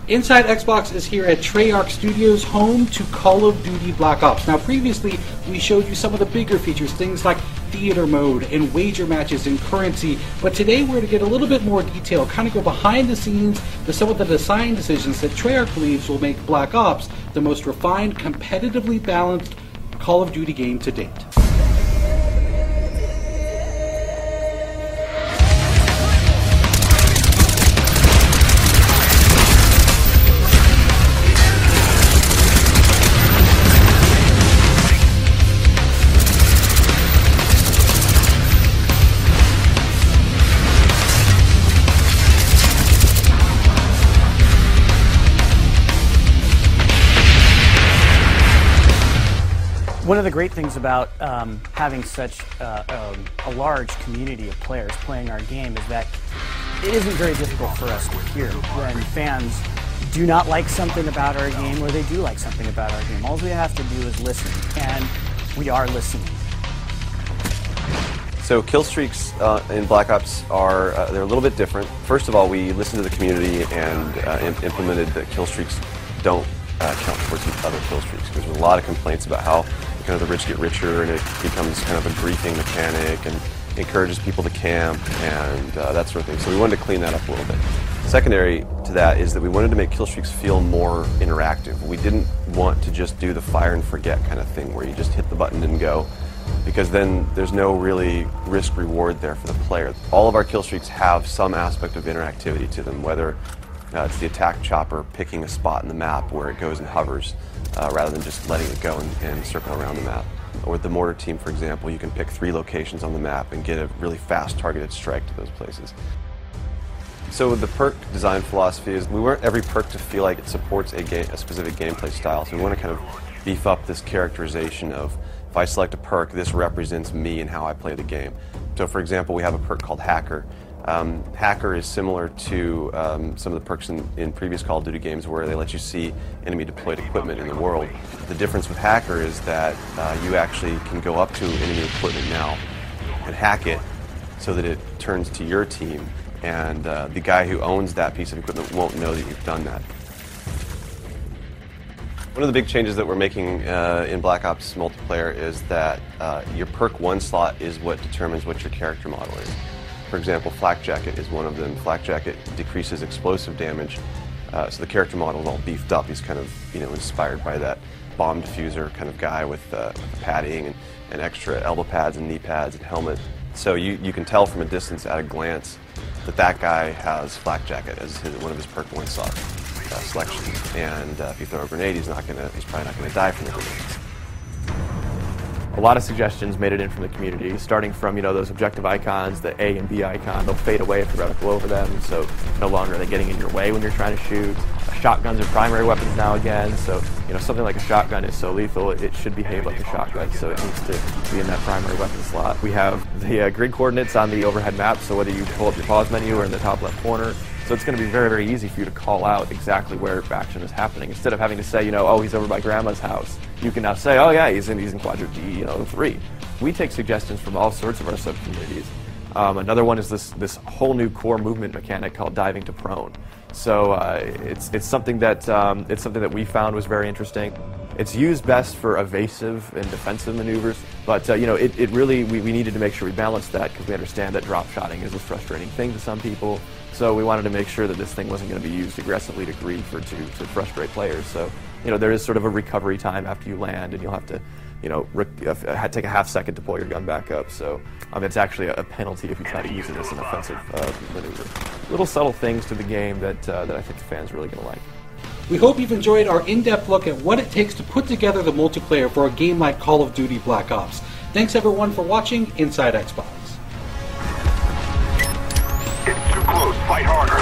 Inside Xbox is here at Treyarch Studios, home to Call of Duty Black Ops. Now previously we showed you some of the bigger features, things like theater mode and wager matches and currency, but today we're going to get a little bit more detail, kind of go behind the scenes to some of the design decisions that Treyarch believes will make Black Ops the most refined, competitively balanced Call of Duty game to date. One of the great things about having such a large community of players playing our game is that it isn't very difficult for us to hear when fans do not like something about our game or they do like something about our game. All we have to do is listen, and we are listening. So kill streaks in Black Ops are they're a little bit different. First of all, we listened to the community and implemented that kill streaks don't count towards other kill streaks, because there's a lot of complaints about how kind of the rich get richer and it becomes kind of a griefing mechanic and encourages people to camp and that sort of thing. So we wanted to clean that up a little bit. Secondary to that is that we wanted to make kill streaks feel more interactive. We didn't want to just do the fire and forget kind of thing where you just hit the button and go, because then there's no really risk reward there for the player. All of our kill streaks have some aspect of interactivity to them, whether it's the attack chopper picking a spot in the map where it goes and hovers rather than just letting it go and circle around the map. Or with the mortar team, for example, you can pick 3 locations on the map and get a really fast targeted strike to those places. So the perk design philosophy is we want every perk to feel like it supports a specific gameplay style. So we want to kind of beef up this characterization of, if I select a perk, this represents me and how I play the game. So for example, we have a perk called Hacker. Hacker is similar to some of the perks in previous Call of Duty games where they let you see enemy deployed equipment in the world. The difference with Hacker is that you actually can go up to enemy equipment now and hack it so that it turns to your team, and the guy who owns that piece of equipment won't know that you've done that. One of the big changes that we're making in Black Ops multiplayer is that your perk 1 slot is what determines what your character model is. For example, Flak Jacket is one of them. Flak Jacket decreases explosive damage, so the character model is all beefed up. He's kind of, inspired by that bomb diffuser kind of guy with the padding and extra elbow pads and knee pads and helmet. So you can tell from a distance at a glance that that guy has Flak Jacket as one of his perk 1 slot selections. And if you throw a grenade, he's probably not going to die from the grenade. A lot of suggestions made it in from the community, starting from those objective icons, the A and B icon. They'll fade away if you reticle over them, so no longer are they getting in your way when you're trying to shoot. Shotguns are primary weapons now again, so something like a shotgun is so lethal it should behave like a shotgun, so it needs to be in that primary weapon slot. We have the grid coordinates on the overhead map, so whether you pull up your pause menu or in the top left corner, so it's going to be very, very easy for you to call out exactly where action is happening. Instead of having to say, oh, he's over by Grandma's house, you can now say, oh yeah, he's in quadrant D, 3. We take suggestions from all sorts of our sub-communities. Another one is this whole new core movement mechanic called diving to prone. So it's something that we found was very interesting. It's used best for evasive and defensive maneuvers, but it really we needed to make sure we balanced that, because we understand that drop shotting is a frustrating thing to some people. So we wanted to make sure that this thing wasn't going to be used aggressively to grief or to frustrate players. So there is sort of a recovery time after you land, and you'll have to take a half second to pull your gun back up. So it's actually a penalty if you try to use it as an offensive maneuver. Little subtle things to the game that I think the fans are really going to like. We hope you've enjoyed our in-depth look at what it takes to put together the multiplayer for a game like Call of Duty Black Ops. Thanks everyone for watching Inside Xbox. It's too close, fight harder.